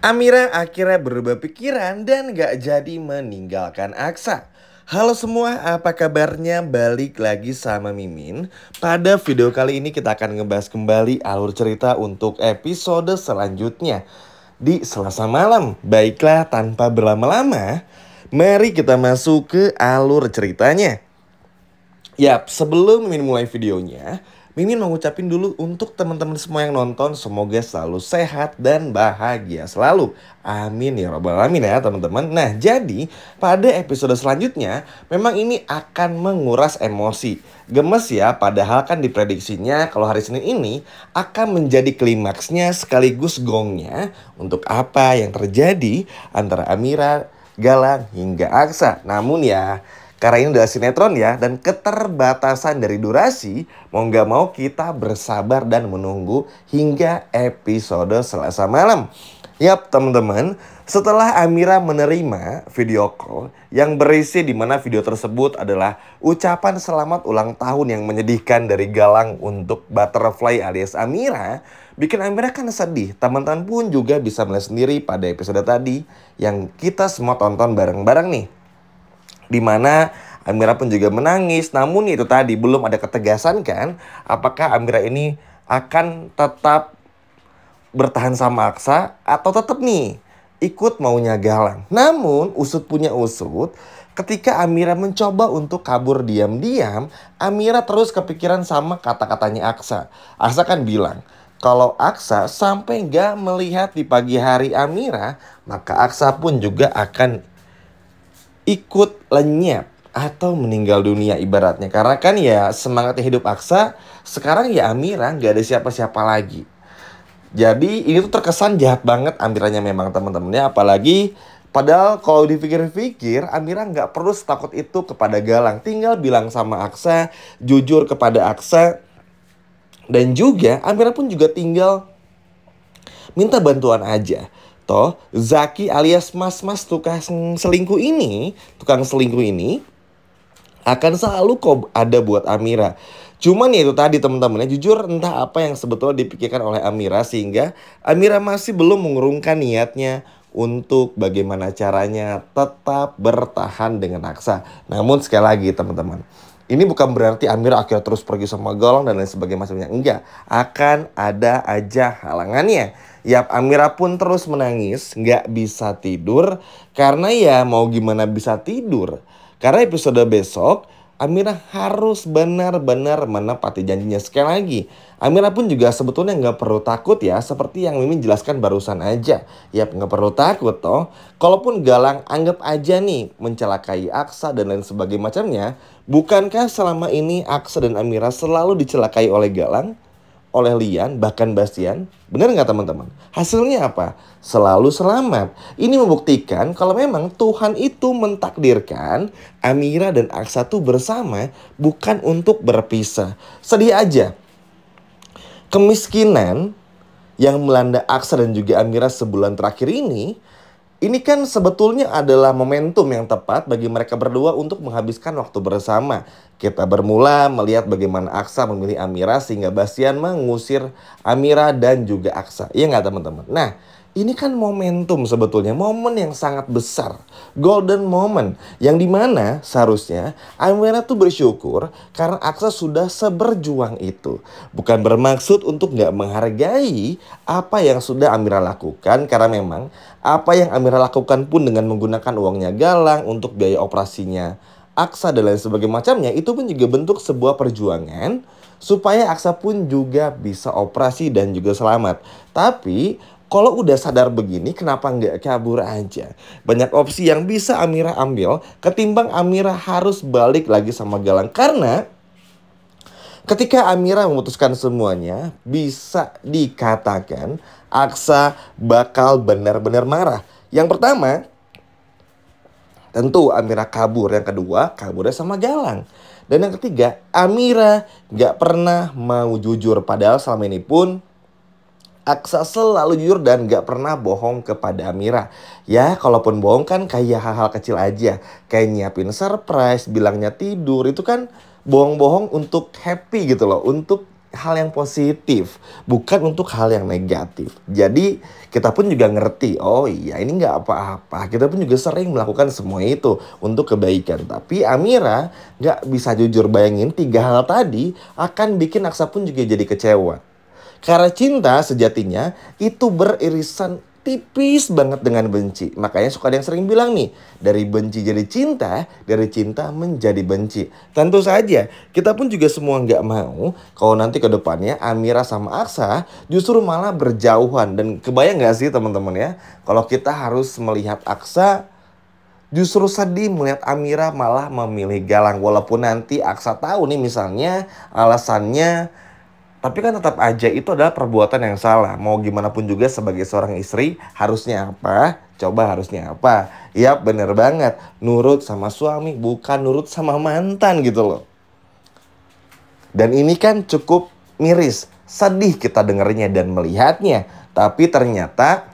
Amira akhirnya berubah pikiran dan gak jadi meninggalkan Aksa. Halo semua, apa kabarnya? Balik lagi sama Mimin. Pada video kali ini kita akan ngebahas kembali alur cerita untuk episode selanjutnya di Selasa malam. Baiklah, tanpa berlama-lama, mari kita masuk ke alur ceritanya. Yap, sebelum Mimin mulai videonya, Mimin mau ngucapin dulu untuk teman-teman semua yang nonton, semoga selalu sehat dan bahagia selalu. Amin ya robbal alamin ya teman-teman. Nah, jadi pada episode selanjutnya memang ini akan menguras emosi. Gemes ya, padahal kan diprediksinya kalau hari Senin ini akan menjadi klimaksnya sekaligus gongnya untuk apa yang terjadi antara Amira, Galang hingga Aksa. Namun ya, karena ini adalah sinetron ya, dan keterbatasan dari durasi, mau nggak mau kita bersabar dan menunggu hingga episode Selasa malam. Yap teman-teman, setelah Amira menerima video call yang berisi di mana video tersebut adalah ucapan selamat ulang tahun yang menyedihkan dari Galang untuk Butterfly alias Amira, bikin Amira kan sedih. Teman-teman pun juga bisa melihat sendiri pada episode tadi yang kita semua tonton bareng-bareng nih. Di mana Amira pun juga menangis. Namun itu tadi belum ada ketegasan kan, apakah Amira ini akan tetap bertahan sama Aksa atau tetap nih ikut maunya Galang. Namun usut punya usut, ketika Amira mencoba untuk kabur diam-diam, Amira terus kepikiran sama kata-katanya Aksa. Aksa kan bilang kalau Aksa sampai gak melihat di pagi hari Amira, maka Aksa pun juga akan ikut lenyap atau meninggal dunia ibaratnya. Karena kan ya semangatnya hidup Aksa, sekarang ya Amira nggak ada siapa-siapa lagi. Jadi ini tuh terkesan jahat banget Amiranya memang teman-temannya. Apalagi padahal kalau dipikir-pikir Amira nggak perlu setakut itu kepada Galang. Tinggal bilang sama Aksa, jujur kepada Aksa. Dan juga Amira pun juga tinggal minta bantuan aja. Toh Zaki alias mas-mas tukang selingkuh ini akan selalu kok ada buat Amira. Cuman ya itu tadi teman-teman ya, jujur entah apa yang sebetulnya dipikirkan oleh Amira sehingga Amira masih belum mengurungkan niatnya untuk bagaimana caranya tetap bertahan dengan Aksa. Namun sekali lagi teman-teman, ini bukan berarti Amira akhirnya terus pergi sama Galang dan lain sebagainya macamnya. Enggak, akan ada aja halangannya. Yap, Amira pun terus menangis, nggak bisa tidur. Karena ya mau gimana bisa tidur. Karena episode besok, Amira harus benar-benar menepati janjinya. Sekali lagi, Amira pun juga sebetulnya nggak perlu takut ya. Seperti yang Mimin jelaskan barusan aja. Yap, nggak perlu takut toh. Kalaupun Galang anggap aja nih mencelakai Aksa dan lain sebagainya macamnya. Bukankah selama ini Aksa dan Amira selalu dicelakai oleh Galang? Oleh Lian, bahkan Bastian. Benar nggak teman-teman? Hasilnya apa? Selalu selamat. Ini membuktikan kalau memang Tuhan itu mentakdirkan Amira dan Aksa tuh bersama, bukan untuk berpisah. Sedih aja. Kemiskinan yang melanda Aksa dan juga Amira sebulan terakhir ini kan sebetulnya adalah momentum yang tepat bagi mereka berdua untuk menghabiskan waktu bersama. Kita bermula melihat bagaimana Aksa memilih Amira sehingga Bastian mengusir Amira dan juga Aksa. Iya nggak teman-teman? Nah, ini kan momentum sebetulnya, momen yang sangat besar. Golden moment yang dimana seharusnya Amira tuh bersyukur karena Aksa sudah seberjuang itu. Bukan bermaksud untuk nggak menghargai apa yang sudah Amira lakukan. Karena memang apa yang Amira lakukan pun dengan menggunakan uangnya Galang untuk biaya operasinya Aksa dan lain sebagainya macamnya, itu pun juga bentuk sebuah perjuangan supaya Aksa pun juga bisa operasi dan juga selamat. Tapi kalau udah sadar begini, kenapa nggak kabur aja? Banyak opsi yang bisa Amira ambil ketimbang Amira harus balik lagi sama Galang. Karena ketika Amira memutuskan semuanya, bisa dikatakan Aksa bakal benar-benar marah. Yang pertama, tentu Amira kabur. Yang kedua, kaburnya sama Galang. Dan yang ketiga, Amira gak pernah mau jujur. Padahal selama ini pun Aksa selalu jujur dan gak pernah bohong kepada Amira. Ya, kalaupun bohong kan kayak hal-hal kecil aja. Kayak nyiapin surprise, bilangnya tidur. Itu kan bohong-bohong untuk happy gitu loh. Untuk hal yang positif, bukan untuk hal yang negatif. Jadi kita pun juga ngerti, oh iya ini nggak apa-apa. Kita pun juga sering melakukan semua itu untuk kebaikan. Tapi Amira nggak bisa jujur bayangin 3 hal tadi akan bikin Aksa pun juga jadi kecewa. Karena cinta sejatinya itu beririsan tipis banget dengan benci. Makanya suka ada yang sering bilang nih, dari benci jadi cinta, dari cinta menjadi benci. Tentu saja, kita pun juga semua nggak mau kalau nanti ke depannya Amira sama Aksa justru malah berjauhan. Dan kebayang nggak sih teman-teman ya, kalau kita harus melihat Aksa justru sedih melihat Amira malah memilih Galang. Walaupun nanti Aksa tahu nih misalnya alasannya, tapi kan tetap aja itu adalah perbuatan yang salah. Mau gimana pun juga sebagai seorang istri harusnya apa? Coba harusnya apa? Yap, bener banget. Nurut sama suami, bukan nurut sama mantan gitu loh. Dan ini kan cukup miris. Sedih kita dengarnya dan melihatnya. Tapi ternyata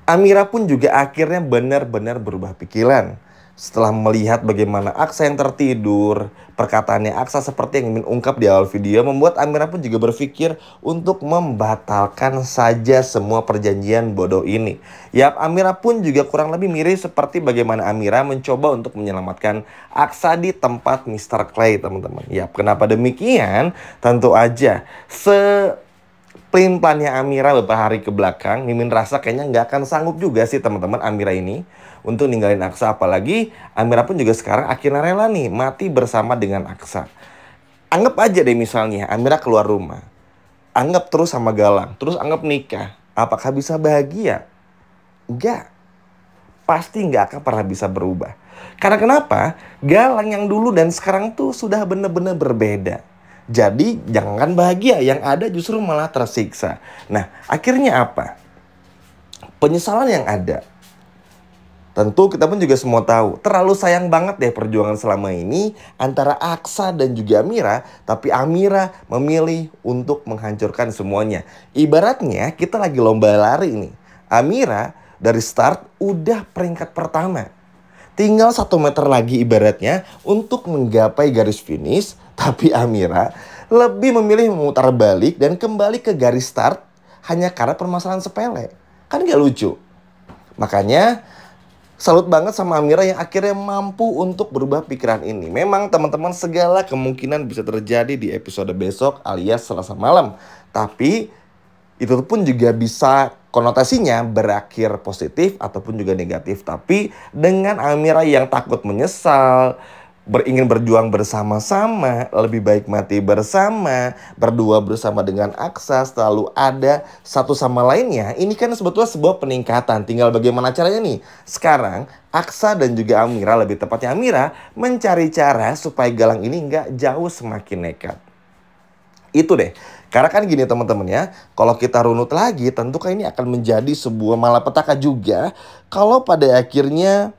Amira pun juga akhirnya benar-benar berubah pikiran. Setelah melihat bagaimana Aksa yang tertidur, perkataannya Aksa seperti yang Mimin ungkap di awal video, membuat Amira pun juga berpikir untuk membatalkan saja semua perjanjian bodoh ini. Yap, Amira pun juga kurang lebih mirip seperti bagaimana Amira mencoba untuk menyelamatkan Aksa di tempat Mr. Clay, teman-teman. Yap, kenapa demikian? Tentu aja pelin-pelannya Amira beberapa hari ke belakang, Mimin rasa kayaknya nggak akan sanggup juga sih teman-teman Amira ini untuk ninggalin Aksa. Apalagi Amira pun juga sekarang akhirnya rela nih mati bersama dengan Aksa. Anggap aja deh misalnya Amira keluar rumah, anggap terus sama Galang, terus anggap nikah. Apakah bisa bahagia? Enggak. Pasti nggak akan pernah bisa berubah. Karena kenapa? Galang yang dulu dan sekarang tuh sudah benar-benar berbeda. Jadi jangan bahagia, yang ada justru malah tersiksa. Nah, akhirnya apa? Penyesalan yang ada. Tentu kita pun juga semua tahu, terlalu sayang banget deh perjuangan selama ini antara Aksa dan juga Amira. Tapi Amira memilih untuk menghancurkan semuanya. Ibaratnya kita lagi lomba lari nih. Amira dari start udah peringkat pertama. Tinggal 1 meter lagi ibaratnya untuk menggapai garis finish. Tapi Amira lebih memilih memutar balik dan kembali ke garis start hanya karena permasalahan sepele. Kan gak lucu. Makanya salut banget sama Amira yang akhirnya mampu untuk berubah pikiran ini. Memang teman-teman segala kemungkinan bisa terjadi di episode besok alias Selasa malam. Tapi itu pun juga bisa konotasinya berakhir positif ataupun juga negatif. Tapi dengan Amira yang takut menyesal, ingin berjuang bersama-sama, lebih baik mati bersama, berdua bersama dengan Aksa, selalu ada satu sama lainnya. Ini kan sebetulnya sebuah peningkatan. Tinggal bagaimana caranya nih. Sekarang Aksa dan juga Amira, lebih tepatnya Amira, mencari cara supaya Galang ini nggak jauh semakin nekat. Itu deh. Karena kan gini teman-teman ya, kalau kita runut lagi tentu kan ini akan menjadi sebuah malapetaka juga kalau pada akhirnya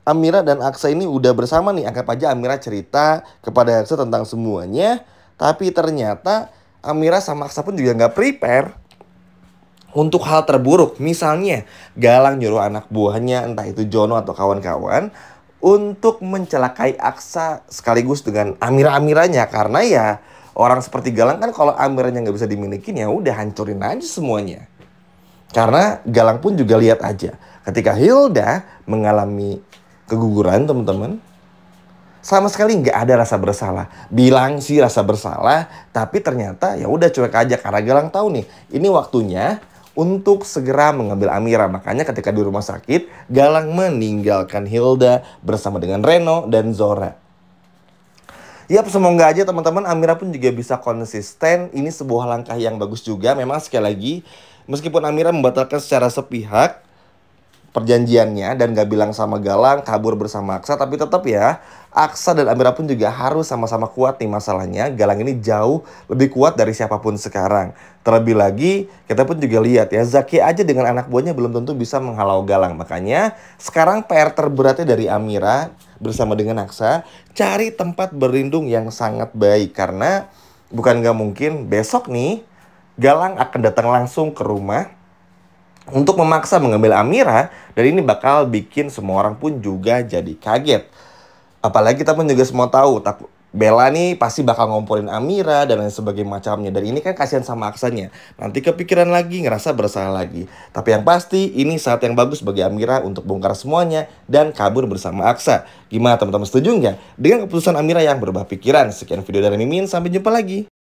Amira dan Aksa ini udah bersama nih. Anggap aja Amira cerita kepada Aksa tentang semuanya, tapi ternyata Amira sama Aksa pun juga nggak prepare untuk hal terburuk. Misalnya Galang nyuruh anak buahnya, entah itu Jono atau kawan-kawan, untuk mencelakai Aksa sekaligus dengan Amira-Amiranya. Karena ya orang seperti Galang kan kalau Amiranya nggak bisa dimilikin ya udah hancurin aja semuanya. Karena Galang pun juga lihat aja ketika Hilda mengalami keguguran teman-teman, sama sekali nggak ada rasa bersalah. Bilang sih rasa bersalah, tapi ternyata ya udah cuek aja karena Galang tahu nih ini waktunya untuk segera mengambil Amira. Makanya ketika di rumah sakit Galang meninggalkan Hilda bersama dengan Reno dan Zora. Yap, semoga aja teman-teman Amira pun juga bisa konsisten. Ini sebuah langkah yang bagus juga. Memang sekali lagi, meskipun Amira membatalkan secara sepihak perjanjiannya dan gak bilang sama Galang, kabur bersama Aksa, tapi tetap ya Aksa dan Amira pun juga harus sama-sama kuat nih. Masalahnya Galang ini jauh lebih kuat dari siapapun sekarang. Terlebih lagi kita pun juga lihat ya, Zaki aja dengan anak buahnya belum tentu bisa menghalau Galang. Makanya sekarang PR terberatnya dari Amira bersama dengan Aksa, cari tempat berlindung yang sangat baik. Karena bukan gak mungkin besok nih Galang akan datang langsung ke rumah untuk memaksa mengambil Amira. Dan ini bakal bikin semua orang pun juga jadi kaget. Apalagi kita pun juga semua tahu Bella nih pasti bakal ngomporin Amira dan lain sebagainya macamnya. Dan ini kan kasihan sama Aksanya. Nanti kepikiran lagi, ngerasa bersalah lagi. Tapi yang pasti ini saat yang bagus bagi Amira untuk bongkar semuanya dan kabur bersama Aksa. Gimana teman-teman, setuju nggak dengan keputusan Amira yang berubah pikiran? Sekian video dari Mimin, sampai jumpa lagi.